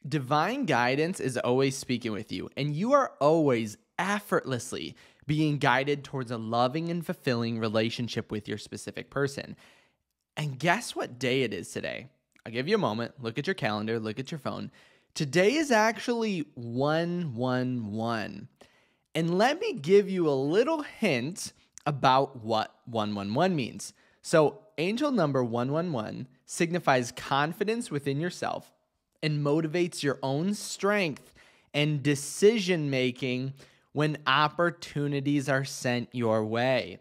Divine guidance is always speaking with you, and you are always effortlessly being guided towards a loving and fulfilling relationship with your specific person. And guess what day it is today? I'll give you a moment. Look at your calendar, look at your phone. Today is actually 111. And let me give you a little hint about what 111 means. So, angel number 111 signifies confidence within yourself and motivates your own strength and decision making when opportunities are sent your way.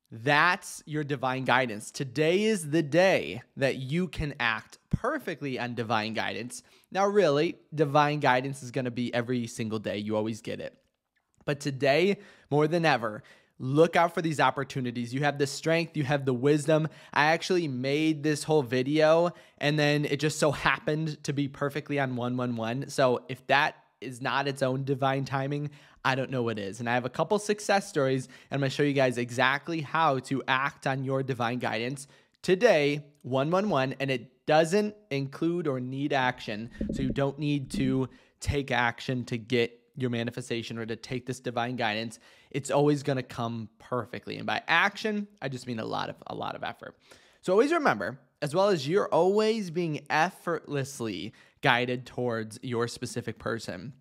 That's your divine guidance. Today is the day that you can act perfectly on divine guidance. Now, really, divine guidance is going to be every single day. You always get it. But today, more than ever, look out for these opportunities. You have the strength, you have the wisdom. I actually made this whole video and then it just so happened to be perfectly on 111. So if that is not its own divine timing, I don't know what is. And I have a couple success stories and I'm going to show you guys exactly how to act on your divine guidance today, 111, and it doesn't include or need action. So you don't need to take action to get your manifestation or to take this divine guidance. It's always going to come perfectly. And by action, I just mean a lot of effort. So always remember, as well as you're always being effortlessly guided towards your specific person,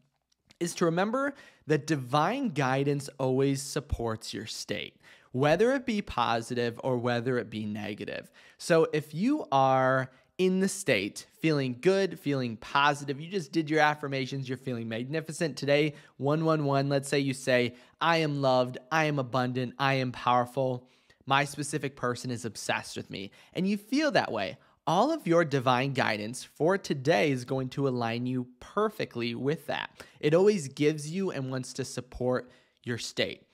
is to remember that divine guidance always supports your state, whether it be positive or whether it be negative. So if you are in the state, feeling good, feeling positive, you just did your affirmations, you're feeling magnificent today, 111, let's say you say, I am loved, I am abundant, I am powerful, my specific person is obsessed with me, and you feel that way. All of your divine guidance for today is going to align you perfectly with that. It always gives you and wants to support your state.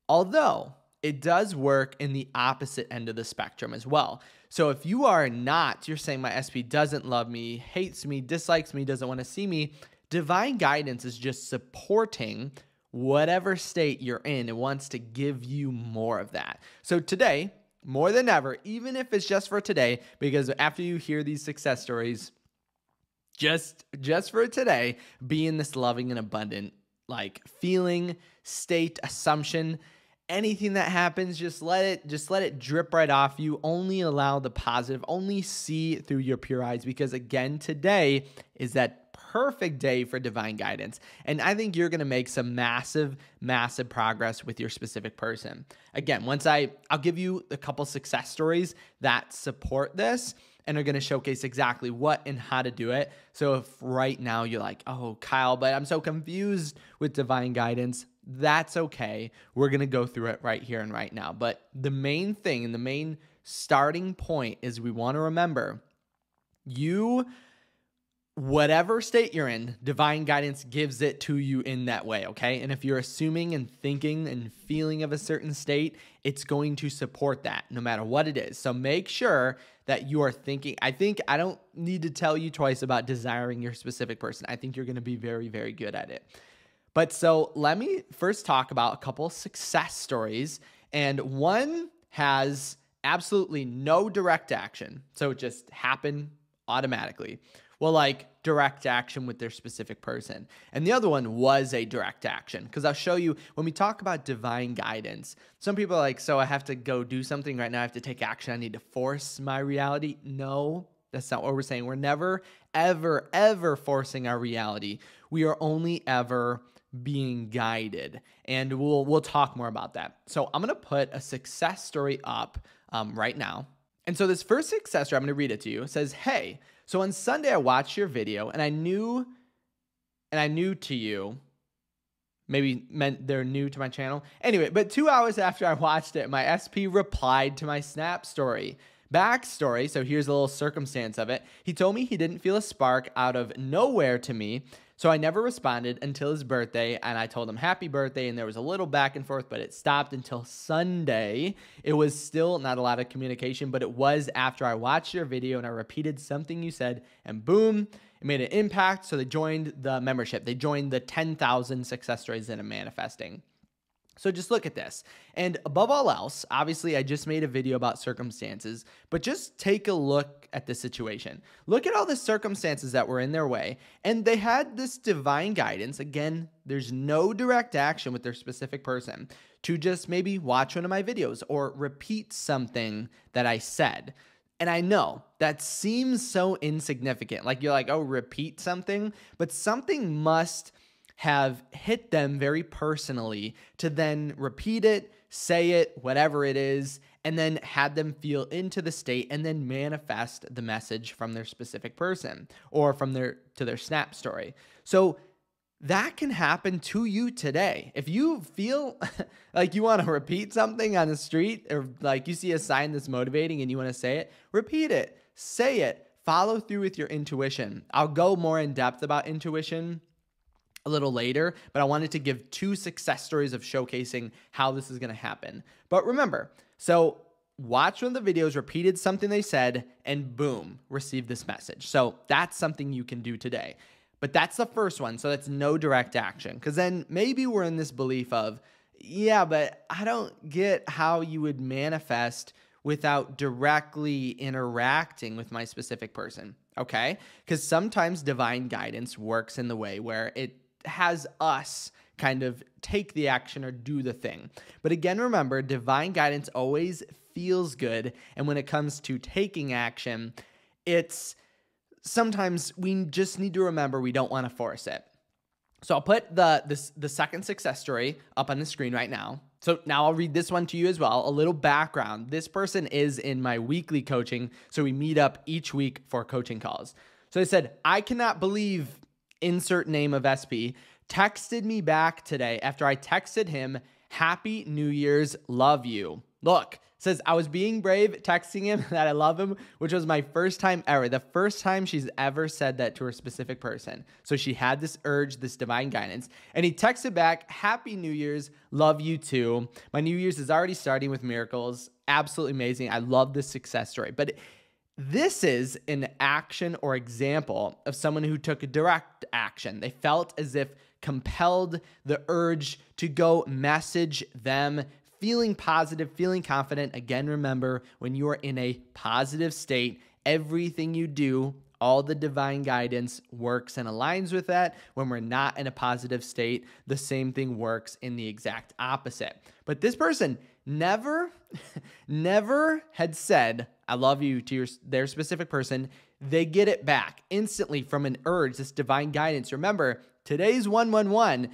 Although it does work in the opposite end of the spectrum as well. So if you are not, you're saying my SP doesn't love me, hates me, dislikes me, doesn't want to see me, divine guidance is just supporting whatever state you're in. It wants to give you more of that. So today, more than ever, even if it's just for today, because after you hear these success stories, just for today, be in this loving and abundant, like feeling, state, assumption. Anything that happens, just let it drip right off you. Only allow the positive, only see through your pure eyes, because again, today is that perfect day for divine guidance. And I think you're going to make some massive progress with your specific person. Again, I'll give you a couple success stories that support this and are going to showcase exactly what and how to do it. So if right now you're like, oh, Kyle, but I'm so confused with divine guidance, that's okay. We're going to go through it right here and right now. But the main thing and the main starting point is we want to remember whatever state you're in, divine guidance gives it to you in that way, okay? And if you're assuming and thinking and feeling of a certain state, it's going to support that no matter what it is. So make sure that you are thinking. I don't need to tell you twice about desiring your specific person. I think you're going to be very, very good at it. But so let me first talk about a couple success stories. And one has absolutely no direct action. So it just happened automatically. Well, like direct action with their specific person. And the other one was a direct action, because I'll show you when we talk about divine guidance, some people are like, so I have to go do something right now. I have to take action. I need to force my reality. No, that's not what we're saying. We're never, ever, ever forcing our reality. We are only ever being guided. And we'll talk more about that. So I'm going to put a success story up right now. And so this first success story, I'm going to read it to you. It says, hey, so on Sunday I watched your video and I knew to you, maybe meant they're new to my channel. Anyway, but 2 hours after I watched it, my SP replied to my Snap story. Backstory, so here's a little circumstance of it. He told me he didn't feel a spark out of nowhere to me, so I never responded until his birthday, and I told him happy birthday, and there was a little back and forth, but it stopped until Sunday. It was still not a lot of communication, but it was after I watched your video and I repeated something you said, and boom, it made an impact, so they joined the membership. They joined the 10,000 success stories that I'm manifesting. So just look at this. And above all else, obviously, I just made a video about circumstances, but just take a look at the situation. Look at all the circumstances that were in their way, and they had this divine guidance. Again, there's no direct action with their specific person to just maybe watch one of my videos or repeat something that I said. And I know that seems so insignificant. Like you're like, oh, repeat something, but something must have hit them very personally to then repeat it, say it, whatever it is, and then had them feel into the state and then manifest the message from their specific person or from their Snap story. So that can happen to you today. If you feel like you want to repeat something on the street, or like you see a sign that's motivating and you want to say it, repeat it, say it, follow through with your intuition. I'll go more in depth about intuition a little later, but I wanted to give 2 success stories of showcasing how this is going to happen. But remember, so watch one of the videos, repeated something they said, and boom, received this message. So that's something you can do today. But that's the first one, so that's no direct action. Because then maybe we're in this belief of, yeah, but I don't get how you would manifest without directly interacting with my specific person, okay? Because sometimes divine guidance works in the way where it has us kind of take the action or do the thing. But again, remember, divine guidance always feels good. And when it comes to taking action, it's sometimes we just need to remember we don't want to force it. So I'll put the second success story up on the screen right now. So now I'll read this one to you as well. A little background. This person is in my weekly coaching. So we meet up each week for coaching calls. So they said, I cannot believe insert name of SP texted me back today after I texted him, Happy New Year's, love you. Look, says I was being brave texting him that I love him, which was my first time ever. The first time she's ever said that to her specific person. So she had this urge, this divine guidance. And he texted back, Happy New Year's, love you too. My New Year's is already starting with miracles. Absolutely amazing. I love this success story. But this is an action or example of someone who took a direct action. They felt as if compelled, the urge to go message them, feeling positive, feeling confident. Again, remember, when you are in a positive state, everything you do, all the divine guidance works and aligns with that. When we're not in a positive state, the same thing works in the exact opposite. But this person never had said, I love you to their specific person. They get it back instantly from an urge, this divine guidance. Remember, today's 111,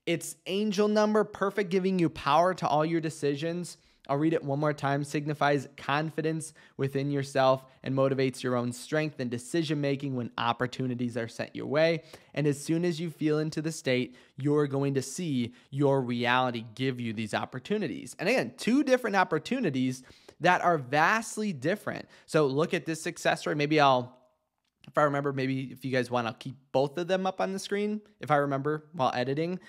it's angel number, perfect, giving you power to all your decisions. I'll read it one more time. Signifies confidence within yourself and motivates your own strength and decision-making when opportunities are sent your way. And as soon as you feel into the state, you're going to see your reality give you these opportunities. And again, 2 different opportunities that are vastly different. So look at this success story. Maybe if I remember, maybe if you guys want, I'll keep both of them up on the screen if I remember while editing.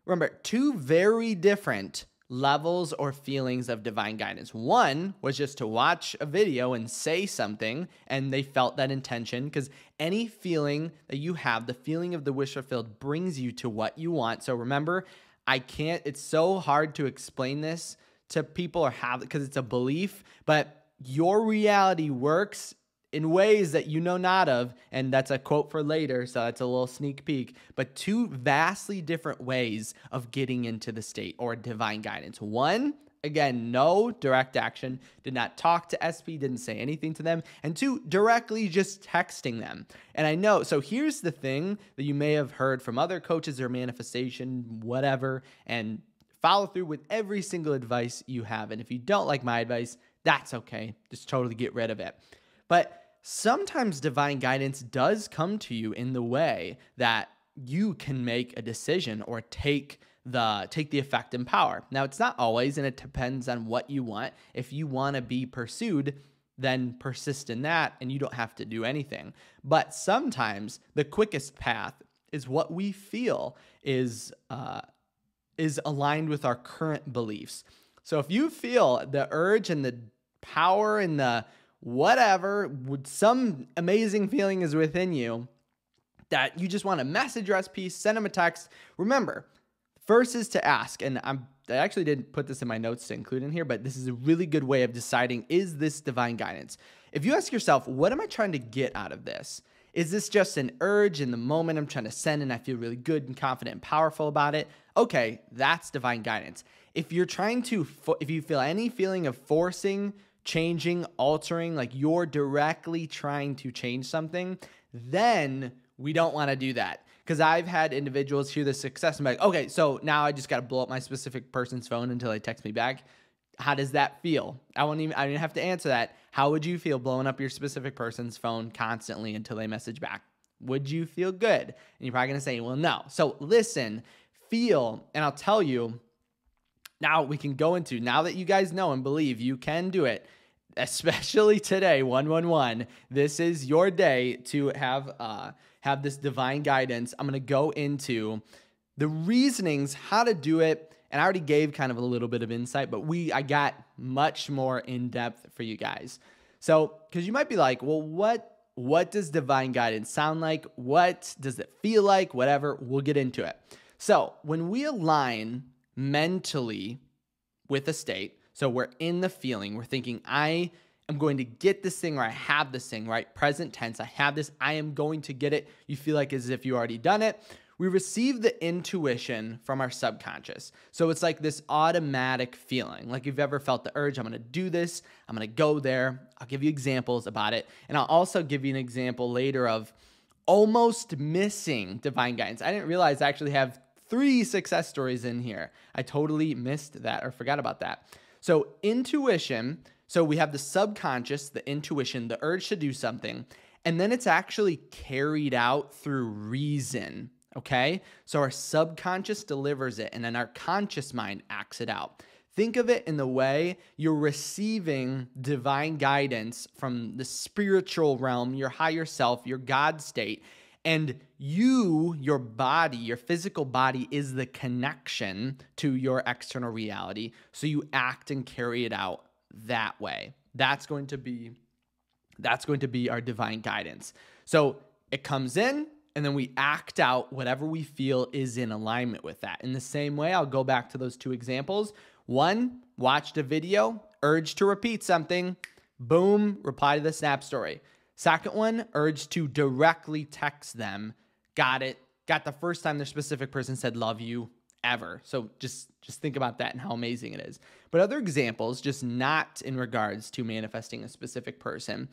Remember, 2 very different levels or feelings of divine guidance. One was just to watch a video and say something, and they felt that intention, because any feeling that you have, the feeling of the wish fulfilled, brings you to what you want. So remember, it's so hard to explain this to people or have, because it's a belief, but your reality works in ways that you know not of, and that's a quote for later, so that's a little sneak peek, but 2 vastly different ways of getting into the state or divine guidance. One, again, no direct action, did not talk to SP, didn't say anything to them, and 2, directly just texting them. And I know, so here's the thing that you may have heard from other coaches or manifestation, whatever, and follow through with every single advice you have. And if you don't like my advice, that's okay. Just totally get rid of it. But sometimes divine guidance does come to you in the way that you can make a decision or take the effect and power. Now, it's not always, and it depends on what you want. If you want to be pursued, then persist in that, and you don't have to do anything. But sometimes the quickest path is what we feel is aligned with our current beliefs. So if you feel the urge and the power and the whatever, some amazing feeling is within you that you just want to message your SP, send them a text. Remember, First is to ask, and I actually didn't put this in my notes to include in here, but this is a really good way of deciding, is this divine guidance? If you ask yourself, what am I trying to get out of this? Is this just an urge in the moment I'm trying to send and I feel really good and confident and powerful about it? Okay, that's divine guidance. If you're trying to, if you feel any feeling of forcing, changing, altering, like you're directly trying to change something, then we don't want to do that. Because I've had individuals hear the success and be like, okay, so now I just got to blow up my specific person's phone until they text me back. How does that feel? I don't even have to answer that. How would you feel blowing up your specific person's phone constantly until they message back? Would you feel good? And you're probably going to say, well, no. So listen, feel, and I'll tell you, now we can go into, now that you guys know and believe you can do it, especially today, 111, this is your day to have this divine guidance. I'm going to go into the reasonings, how to do it. And I already gave kind of a little bit of insight, but I got much more in depth for you guys. So, because you might be like, well, what does divine guidance sound like? What does it feel like? Whatever, we'll get into it. So when we align mentally with a state, so we're in the feeling, we're thinking, I am going to get this thing, or I have this thing, right? Present tense, I have this, I am going to get it. You feel like as if you already done it. We receive the intuition from our subconscious. So it's like this automatic feeling. Like you've ever felt the urge, I'm going to do this, I'm going to go there. I'll give you examples about it. And I'll also give you an example later of almost missing divine guidance. I didn't realize I actually have 3 success stories in here. I totally missed that or forgot about that. So intuition, so we have the subconscious, the intuition, the urge to do something, and then it's actually carried out through reason. Okay, so our subconscious delivers it, and then our conscious mind acts it out. Think of it in the way you're receiving divine guidance from the spiritual realm, your higher self, your God state, and your body, your physical body is the connection to your external reality. So you act and carry it out that way. That's going to be our divine guidance. So it comes in, and then we act out whatever we feel is in alignment with that. In the same way, I'll go back to those 2 examples. One, watched a video, urge to repeat something, boom, reply to the Snap story. Second one, urge to directly text them, got it. Got the first time their specific person said love you ever. So just think about that and how amazing it is. But other examples, just not in regards to manifesting a specific person,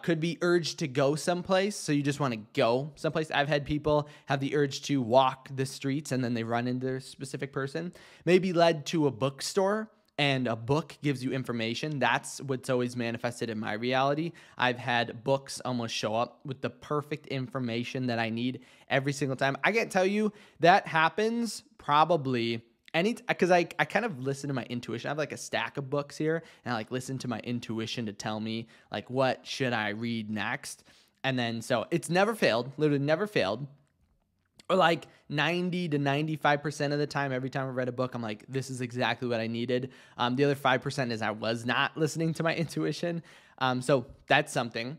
could be urge to go someplace. So you just want to go someplace. I've had people have the urge to walk the streets and then they run into a specific person. Maybe led to a bookstore and a book gives you information. That's what's always manifested in my reality. I've had books almost show up with the perfect information that I need every single time. I can't tell you that happens probably because I kind of listen to my intuition. I have like a stack of books here, and I like listen to my intuition to tell me like what should I read next. And then so it's never failed, literally never failed. Or like 90 to 95% of the time, every time I've read a book, I'm like, this is exactly what I needed. The other 5% is I was not listening to my intuition. So that's something.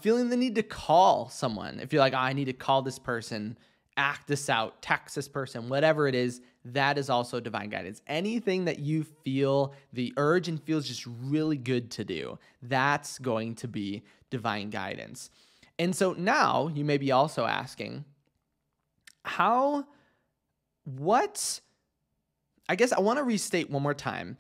Feeling the need to call someone. If you're like, oh, I need to call this person, act this out, text this person, whatever it is, that is also divine guidance. Anything that you feel the urge and feels just really good to do, that's going to be divine guidance. And so now you may be also asking, I guess I want to restate one more time.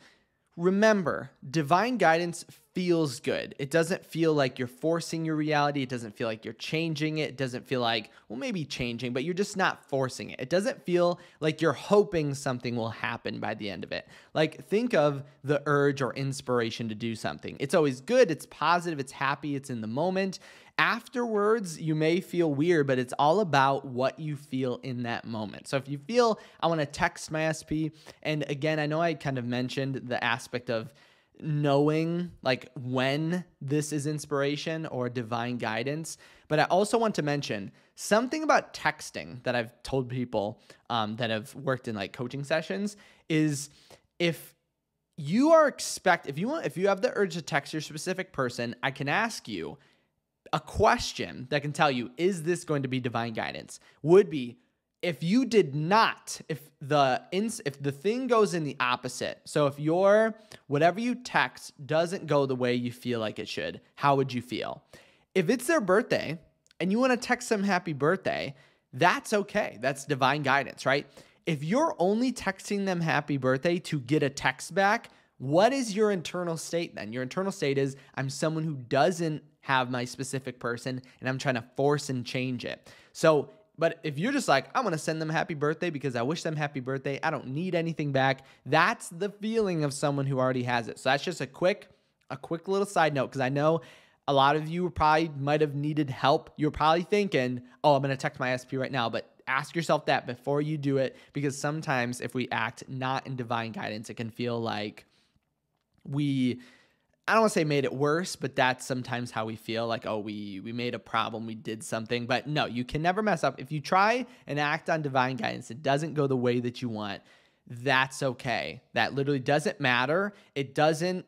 Remember, divine guidance feels good. It doesn't feel like you're forcing your reality. It doesn't feel like you're changing it. It doesn't feel like, well, maybe changing, but you're just not forcing it. It doesn't feel like you're hoping something will happen by the end of it. Like, think of the urge or inspiration to do something. It's always good. It's positive. It's happy. It's in the moment. Afterwards, you may feel weird, but it's all about what you feel in that moment. So if you feel, I want to text my SP, and again, I know I kind of mentioned the aspect of knowing like when this is inspiration or divine guidance, but I also want to mention something about texting that I've told people that have worked in like coaching sessions is if you have the urge to text your specific person, I can ask you a question that can tell you, is this going to be divine guidance? Would be, if you did not, if the thing goes in the opposite, so if your whatever you text doesn't go the way you feel like it should, how would you feel? If it's their birthday and you want to text them happy birthday, that's okay. That's divine guidance, right? If you're only texting them happy birthday to get a text back, what is your internal state then? Your internal state is, I'm someone who doesn't have my specific person and I'm trying to force and change it. So, but if you're just like, I'm going to send them happy birthday because I wish them happy birthday, I don't need anything back, that's the feeling of someone who already has it. So that's just a quick little side note, because I know a lot of you probably might have needed help. You're probably thinking, oh, I'm going to text my SP right now, but ask yourself that before you do it, because sometimes if we act not in divine guidance, it can feel like I don't want to say made it worse, but that's sometimes how we feel, like, oh, we made a problem, we did something. But no, you can never mess up. If you try and act on divine guidance, it doesn't go the way that you want, that's okay. That literally doesn't matter. It doesn't,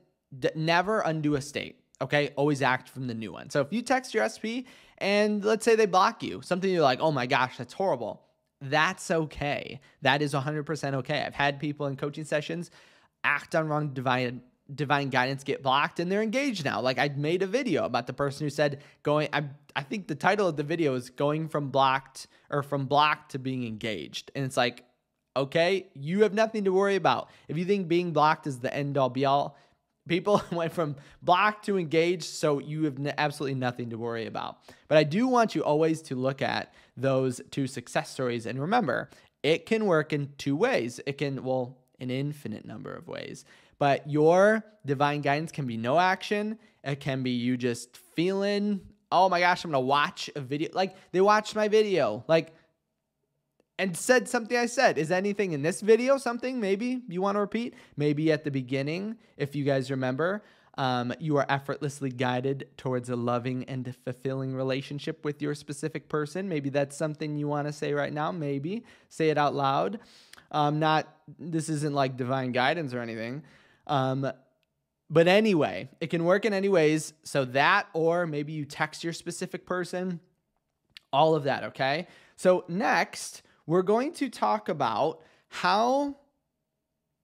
never undo a state, okay? Always act from the new one. So if you text your SP and let's say they block you, something you're like, oh my gosh, that's horrible, that's okay. That is 100% okay. I've had people in coaching sessions act on wrong divine guidance, get blocked, and they're engaged now. Like, I made a video about the person who said I think the title of the video is going from blocked to being engaged. And it's like, okay, you have nothing to worry about. If you think being blocked is the end all be all, people went from blocked to engaged, so you have absolutely nothing to worry about. But I do want you always to look at those two success stories and remember, it can work in two ways. It can, well, an infinite number of ways. But your divine guidance can be no action. It can be you just feeling, oh my gosh, I'm going to watch a video. Like, they watched my video, like, and said something I said. Is anything in this video something maybe you want to repeat? Maybe at the beginning, if you guys remember, you are effortlessly guided towards a loving and fulfilling relationship with your specific person. Maybe that's something you want to say right now. Maybe say it out loud. This isn't like divine guidance or anything. But anyway, it can work in any ways. So that, or maybe you text your specific person, all of that. Okay. So next we're going to talk about how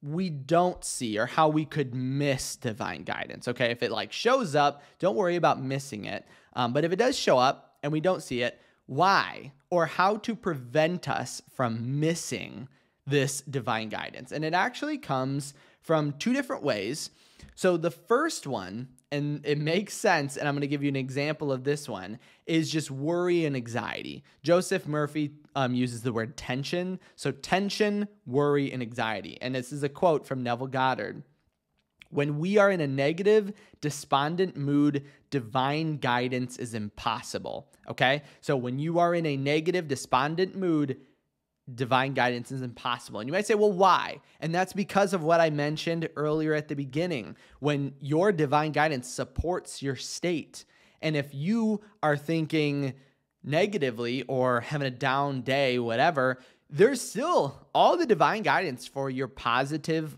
we don't see or how we could miss divine guidance. Okay. If it like shows up, don't worry about missing it. But if it does show up and we don't see it, why, or how to prevent us from missing this divine guidance. And it actually comes from two different ways. So the first one, and it makes sense, and I'm going to give you an example of this one, is just worry and anxiety. Joseph Murphy uses the word tension. So tension, worry, and anxiety. And this is a quote from Neville Goddard. When we are in a negative, despondent mood, divine guidance is impossible. Okay? So when you are in a negative, despondent mood, divine guidance is impossible. And you might say, well, why? And that's because of what I mentioned earlier at the beginning. When your divine guidance supports your state, and if you are thinking negatively or having a down day, whatever, there's still all the divine guidance for your positive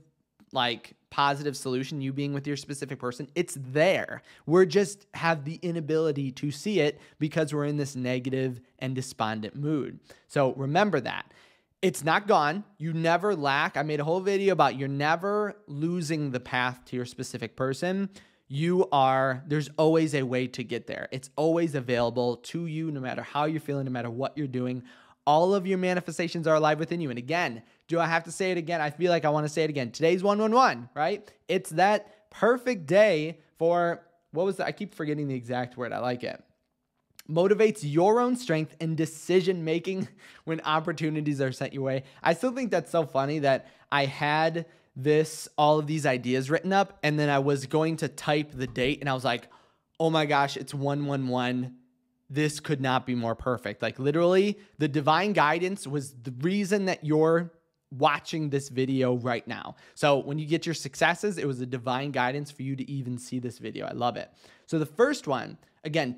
solution, you being with your specific person. It's there. We're just have the inability to see it because we're in this negative and despondent mood. So remember that. It's not gone. You never lack. I made a whole video about you're never losing the path to your specific person. There's always a way to get there. It's always available to you, no matter how you're feeling, no matter what you're doing. All of your manifestations are alive within you. And again, do I have to say it again? I feel like I want to say it again. Today's 111, right? It's that perfect day for, what was that? I keep forgetting the exact word. I like it. Motivates your own strength and decision-making when opportunities are sent your way. I still think that's so funny that I had all of these ideas written up, and then I was going to type the date, and I was like, oh my gosh, it's 111. This could not be more perfect. Like, literally, the divine guidance was the reason that you're watching this video right now. So when you get your successes, it was a divine guidance for you to even see this video. I love it. So the first one, again,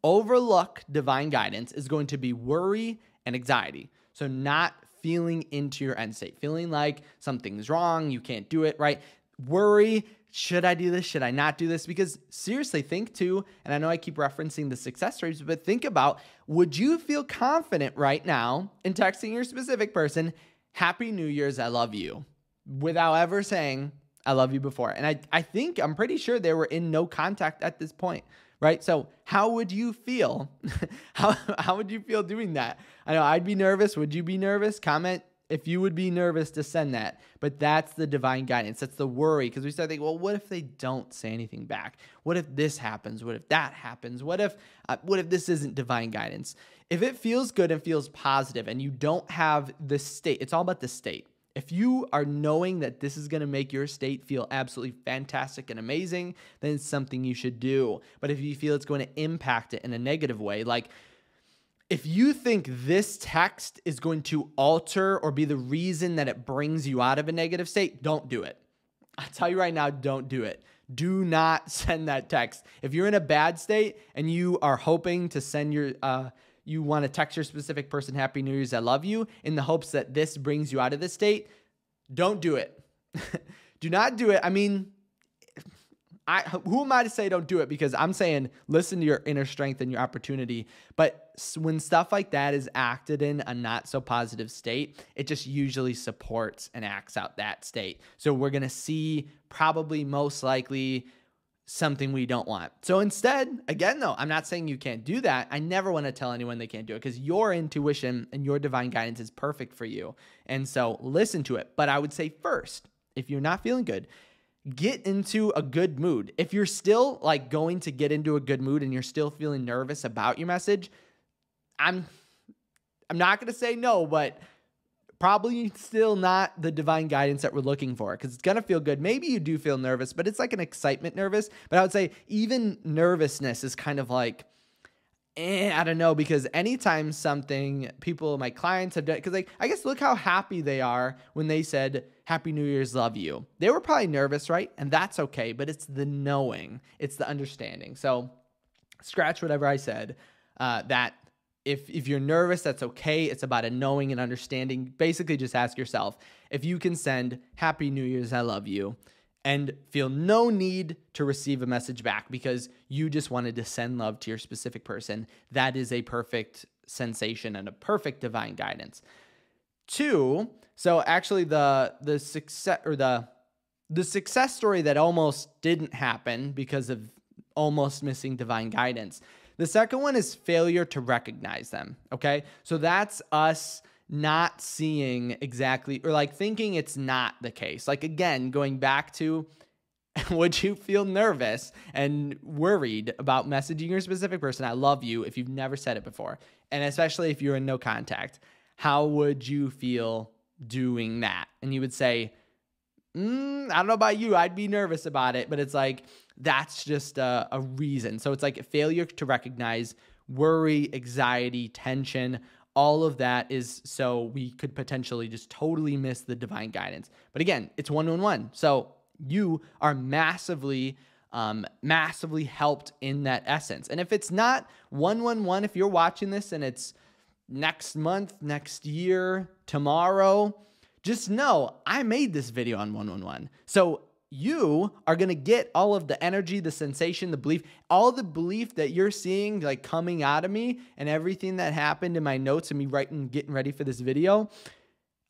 overlook divine guidance is going to be worry and anxiety. So not feeling into your end state, feeling like something's wrong, you can't do it, right? Worry, should I do this? Should I not do this? Because seriously, think too, and I know I keep referencing the success rates, but think about, would you feel confident right now in texting your specific person, Happy New Year's, I love you, without ever saying, I love you before? And I'm pretty sure they were in no contact at this point, right? So how would you feel? How would you feel doing that? I know I'd be nervous. Would you be nervous? Comment if you would be nervous to send that. But that's the divine guidance. That's the worry, because we start thinking, well, what if they don't say anything back? What if this happens? What if that happens? What if this isn't divine guidance? If it feels good and feels positive and you don't have the state, it's all about the state. If you are knowing that this is going to make your state feel absolutely fantastic and amazing, then it's something you should do. But if you feel it's going to impact it in a negative way, like if you think this text is going to alter or be the reason that it brings you out of a negative state, don't do it. I'll tell you right now, don't do it. Do not send that text. If you're in a bad state and you are hoping to send you want to text your specific person, Happy New Year's, I love you, in the hopes that this brings you out of this state, don't do it. Do not do it. I mean, who am I to say don't do it? Because I'm saying listen to your inner strength and your opportunity. But when stuff like that is acted in a not so positive state, it just usually supports and acts out that state. So we're going to see probably most likely something we don't want. So instead, again, though, I'm not saying you can't do that. I never want to tell anyone they can't do it, because your intuition and your divine guidance is perfect for you. And so listen to it. But I would say first, if you're not feeling good, get into a good mood. If you're still like going to get into a good mood and you're still feeling nervous about your message, I'm not going to say no, but probably still not the divine guidance that we're looking for, because it's going to feel good. Maybe you do feel nervous, but it's like an excitement nervous. But I would say even nervousness is kind of like, I don't know, because anytime something my clients have done, because like, I guess look how happy they are when they said, Happy New Year's, love you. They were probably nervous, right? And that's okay, but it's the knowing, it's the understanding. So scratch whatever I said, that if you're nervous, that's okay. It's about a knowing and understanding. Basically just ask yourself if you can send Happy New Year's, I love you, and feel no need to receive a message back because you just wanted to send love to your specific person. That is a perfect sensation and a perfect divine guidance. 2, so actually the success or the success story that almost didn't happen because of almost missing divine guidance. The second one is failure to recognize them. Okay. So that's us not seeing exactly, or like thinking it's not the case. Like, again, going back to, would you feel nervous and worried about messaging your specific person, I love you, if you've never said it before? And especially if you're in no contact, how would you feel doing that? And you would say, I don't know about you, I'd be nervous about it, but it's like, that's just a reason. So it's like a failure to recognize worry, anxiety, tension. All of that is so we could potentially just totally miss the divine guidance. But again, it's 1-1-1. So you are massively helped in that essence. And if it's not 1-1-1, if you're watching this and it's next month, next year, tomorrow, just know I made this video on 1-1-1. So you are going to get all of the energy, the sensation, the belief, all the belief that you're seeing like coming out of me and everything that happened in my notes and me writing, getting ready for this video.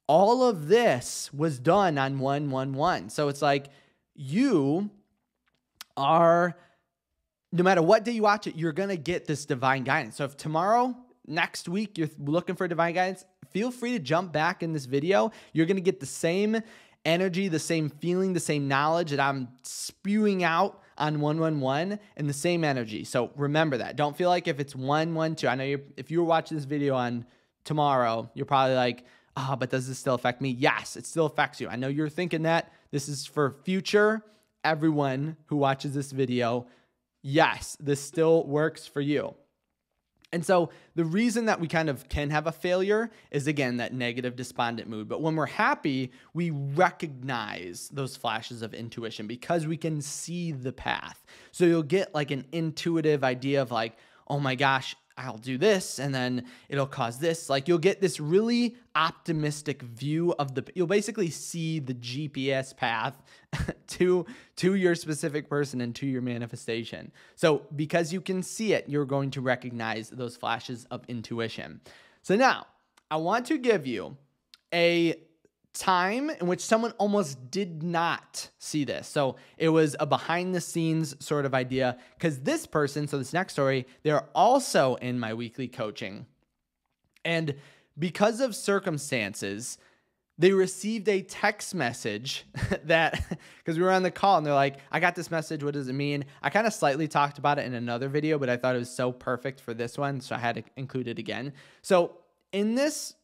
All of this was done on 1-1-1. So it's like you are, no matter what day you watch it, you're going to get this divine guidance. So if tomorrow, next week, you're looking for divine guidance, feel free to jump back in this video. You're going to get the same energy, the same feeling, the same knowledge that I'm spewing out on 1-1-1 and the same energy. So remember that. Don't feel like if it's 1-1-2. I know if you were watching this video on tomorrow, you're probably like, but does this still affect me? Yes, it still affects you. I know you're thinking that. This is for future everyone who watches this video. Yes, this still works for you. And so the reason that we kind of can have a failure is, again, that negative despondent mood. But when we're happy, we recognize those flashes of intuition because we can see the path. So you'll get like an intuitive idea of like, oh my gosh, I'll do this and then it'll cause this. Like you'll get this really optimistic view of you'll basically see the GPS path to your specific person and to your manifestation. So because you can see it, you're going to recognize those flashes of intuition. So now I want to give you a time in which someone almost did not see this. So it was a behind the scenes sort of idea because this person, so this next story, they're also in my weekly coaching. And because of circumstances, they received a text message that, because we were on the call and they're like, I got this message. What does it mean? I kind of slightly talked about it in another video, but I thought it was so perfect for this one. So I had to include it again. So in this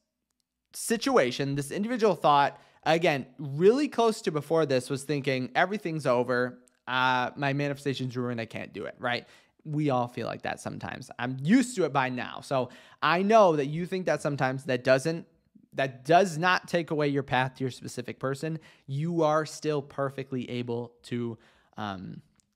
situation, this individual thought, again, really close to before this, was thinking everything's over. My manifestation's ruined. I can't do it, right? We all feel like that sometimes. I'm used to it by now. So I know that you think that sometimes. That does not take away your path to your specific person. You are still perfectly able to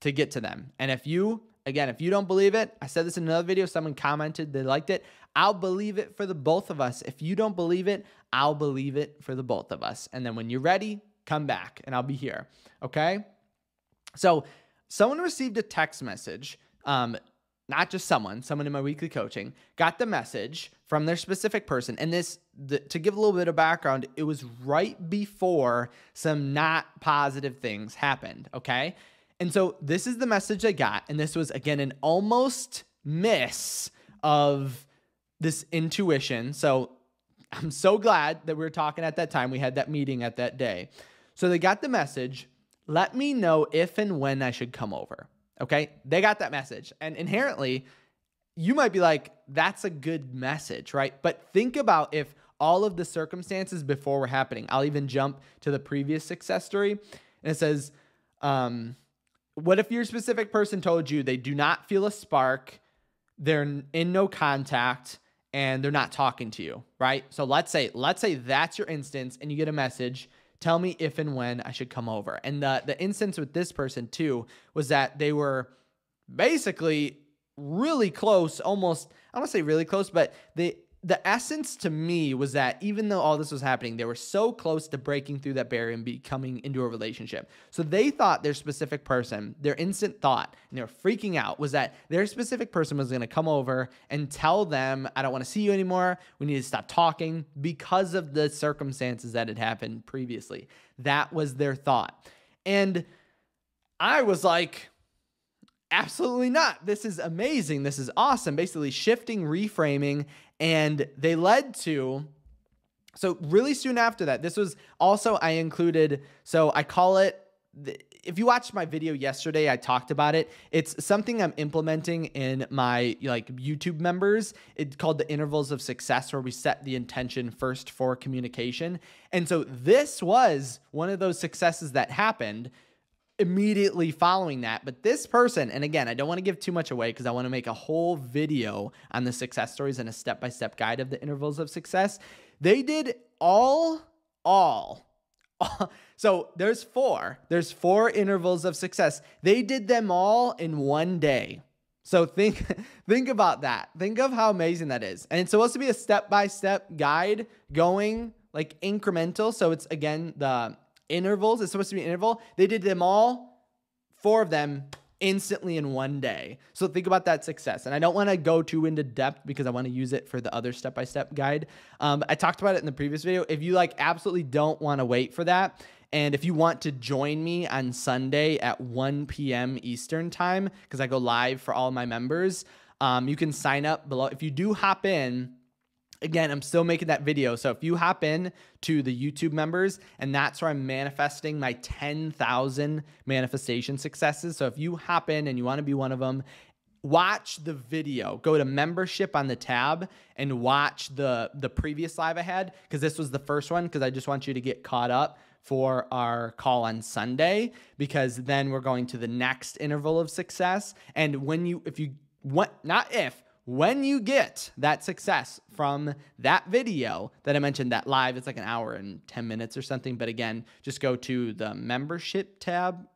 get to them. And if you don't believe it, I said this in another video, someone commented they liked it. I'll believe it for the both of us. If you don't believe it, I'll believe it for the both of us. And then when you're ready, come back and I'll be here. Okay? So someone received a text message, not just someone in my weekly coaching got the message from their specific person. And to give a little bit of background, it was right before some not positive things happened. Okay? And so this is the message they got. And this was, again, an almost miss of this intuition. So I'm so glad that we were talking at that time. We had that meeting at that day. So they got the message, let me know if and when I should come over. Okay? They got that message. And inherently, you might be like, that's a good message, right? But think about if all of the circumstances before were happening. I'll even jump to the previous success story. And it says, what if your specific person told you they do not feel a spark, they're in no contact, and they're not talking to you, right? So let's say that's your instance and you get a message, tell me if and when I should come over. And the instance with this person too was that they were basically really close, almost, I don't want to say really close, but the essence to me was that even though all this was happening, they were so close to breaking through that barrier and becoming into a relationship. So they thought their specific person, their instant thought, and they were freaking out, was that their specific person was going to come over and tell them, I don't want to see you anymore. We need to stop talking because of the circumstances that had happened previously. That was their thought. And I was like, absolutely not. This is amazing. This is awesome. Basically shifting, reframing. And they led to, so really soon after that, this was also, I included, so I call it, if you watched my video yesterday, I talked about it. It's something I'm implementing in my YouTube members. It's called the intervals of success, where we set the intention first for communication. And so this was one of those successes that happened immediately following that. But this person, and again, I don't want to give too much away because I want to make a whole video on the success stories and a step-by-step guide of the intervals of success. They did all. So there's four intervals of success. They did them all in one day. So think about that. Think of how amazing that is. And it's supposed to be a step-by-step guide going like incremental. So it's, again, the intervals. It's supposed to be an interval. They did them all, 4 of them, instantly in one day. So think about that success. And I don't want to go too into depth because I want to use it for the other step-by-step guide. I talked about it in the previous video. If you absolutely don't want to wait for that, and if you want to join me on Sunday at 1 p.m. Eastern time, because I go live for all my members, you can sign up below. If you do hop in, again, I'm still making that video. So if you hop in to the YouTube members, and that's where I'm manifesting my 10,000 manifestation successes. So if you hop in and you want to be one of them, watch the video. Go to membership on the tab and watch the previous live I had, because this was the first one, because I just want you to get caught up for our call on Sunday, because then we're going to the next interval of success. And when you get that success from that video that I mentioned, that live, it's like an hour and 10 minutes or something. But again, just go to the membership tab,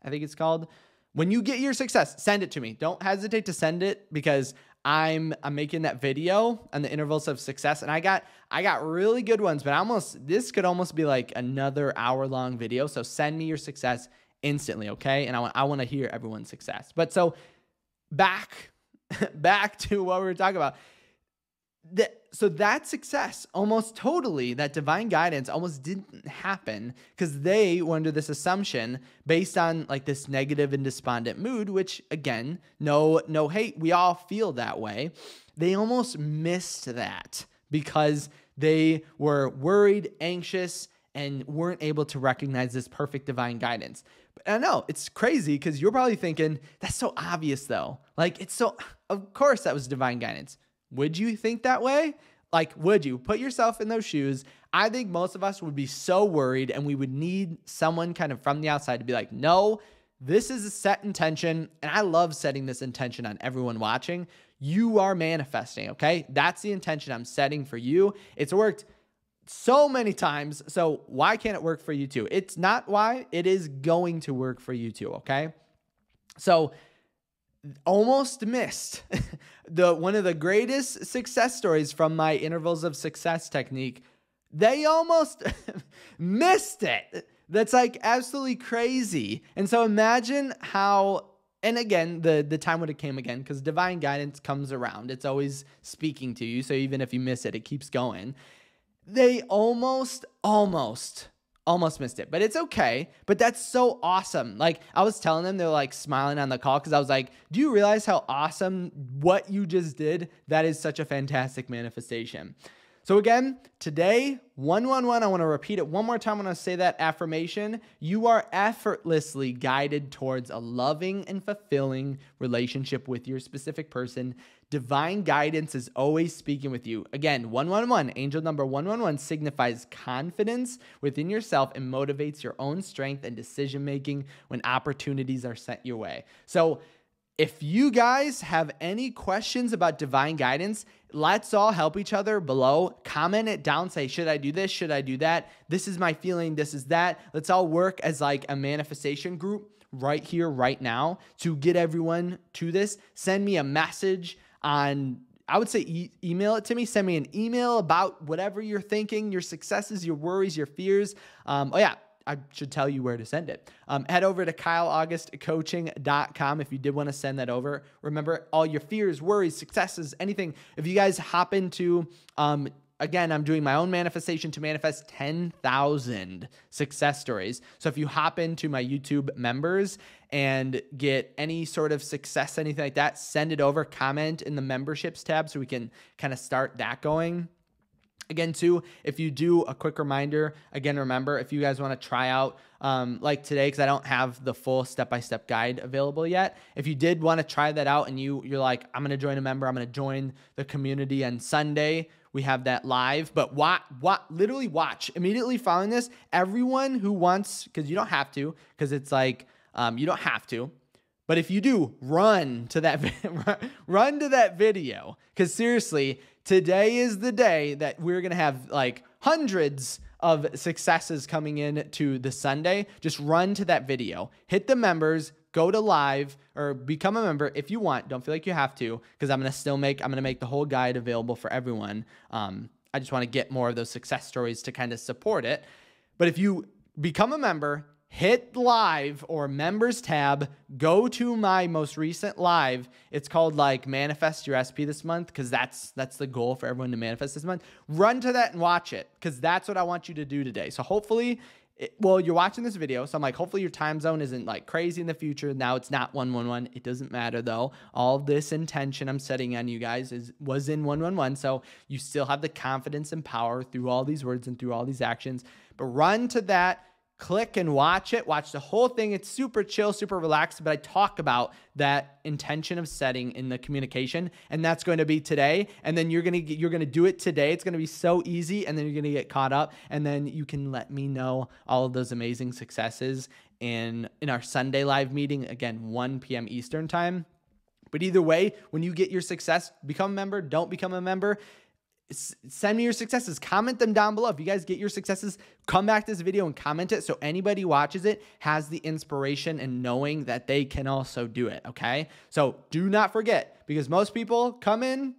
I think it's called. When you get your success, send it to me. Don't hesitate to send it, because I'm making that video on the intervals of success, and I got really good ones, but this could almost be like another hour-long video. So send me your success instantly, okay? And I want to hear everyone's success. But so back to what we were talking about. So that success almost totally, that divine guidance almost didn't happen because they were under this assumption based on like this negative and despondent mood, which again, no hate. We all feel that way. They almost missed that because they were worried, anxious, and weren't able to recognize this perfect divine guidance. But I know it's crazy because you're probably thinking, that's so obvious though. Like of course that was divine guidance. Would you think that way? Like, would you put yourself in those shoes? I think most of us would be so worried and we would need someone kind of from the outside to be like, no, this is a set intention. And I love setting this intention on everyone watching. You are manifesting, okay? That's the intention I'm setting for you. It's worked so many times. So why can't it work for you too? It's not why, it is going to work for you too, okay? So almost missed one of the greatest success stories from my intervals of success technique. They almost missed it. That's like absolutely crazy. And so imagine how, and again, the time would have came again because divine guidance comes around. It's always speaking to you. So even if you miss it, it keeps going. They almost missed it, but it's okay. But that's so awesome. Like I was telling them, they're like smiling on the call because I was like, do you realize how awesome what you just did? That is such a fantastic manifestation. So again, today, 111, I want to repeat it one more time when I say that affirmation. You are effortlessly guided towards a loving and fulfilling relationship with your specific person. Divine guidance is always speaking with you. Again, 111, angel number 111 signifies confidence within yourself and motivates your own strength and decision-making when opportunities are sent your way. So if you guys have any questions about divine guidance, let's all help each other below. Comment it down. Say, should I do this? Should I do that? This is my feeling. This is that. Let's all work as like a manifestation group right here, right now to get everyone to this. Send me a message on, I would say email it to me. Send me an email about whatever you're thinking, your successes, your worries, your fears. I should tell you where to send it. Head over to KyleAugustCoaching.com if you did want to send that over. Remember, all your fears, worries, successes, anything. If you guys hop into, again, I'm doing my own manifestation to manifest 10,000 success stories. So if you hop into my YouTube members and get any sort of success, anything like that, send it over, comment in the memberships tab so we can kind of start that going. Again, too, if you do a quick reminder, again, remember, if you guys want to try out like today, because I don't have the full step-by-step guide available yet. If you did want to try that out and you're like, I'm going to join a member, I'm going to join the community on Sunday, we have that live. But literally watch. Immediately following this, everyone who wants, because you don't have to, because it's like, you don't have to. But if you do, run to that video. Because seriously, today is the day that we're going to have like hundreds of successes coming in to the Sunday. Just run to that video. Hit the members, go to live, or become a member if you want. Don't feel like you have to, because I'm going to make the whole guide available for everyone. I just want to get more of those success stories to kind of support it. But if you become a member, hit live or members tab, go to my most recent live. It's called like Manifest Your SP this month, because that's the goal for everyone to manifest this month. Run to that and watch it, because that's what I want you to do today. So hopefully, you're watching this video, so I'm like, hopefully your time zone isn't like crazy in the future. Now it's not 111. It doesn't matter though. All this intention I'm setting on you guys was in 111. So you still have the confidence and power through all these words and through all these actions. But run to that. Click and watch it. Watch the whole thing. It's super chill, super relaxed, but I talk about that intention of setting in the communication, and that's going to be today. And then you're going to do it today. It's going to be so easy, and then you're going to get caught up, and then you can let me know all of those amazing successes in our Sunday live meeting, again, 1 p.m. Eastern time. But either way, when you get your success, become a member, don't become a member, Send me your successes. Comment them down below. If you guys get your successes, come back to this video and comment it so anybody watches it has the inspiration and knowing that they can also do it, okay? So do not forget, because most people come in,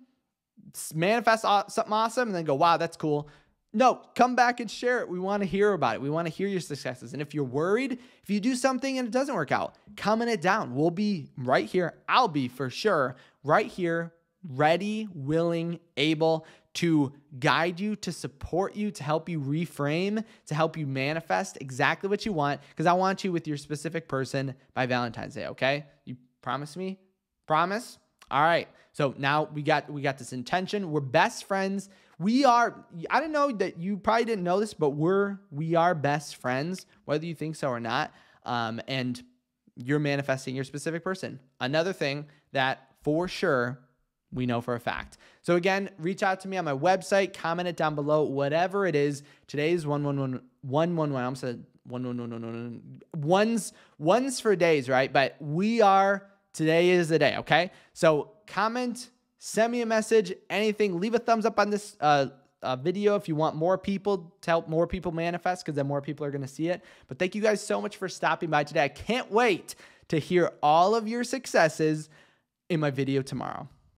manifest something awesome, and then go, wow, that's cool. No, come back and share it. We want to hear about it. We want to hear your successes. And if you're worried, if you do something and it doesn't work out, comment it down. We'll be right here. I'll be for sure right here, ready, willing, able to guide you, to support you, to help you reframe, to help you manifest exactly what you want, because I want you with your specific person by Valentine's Day, okay? You promise me? Promise? All right. So now we got this intention. We're best friends. I don't know that you probably didn't know this, but we are best friends, whether you think so or not. And you're manifesting your specific person. Another thing that for sure we know for a fact. So again, reach out to me on my website, comment it down below, whatever it is. Today's 111. I almost said 111. Ones for days, right? But today is the day, okay? So comment, send me a message, anything. Leave a thumbs up on this video if you want more people to help more people manifest, because then more people are going to see it. But thank you guys so much for stopping by today. I can't wait to hear all of your successes in my video tomorrow.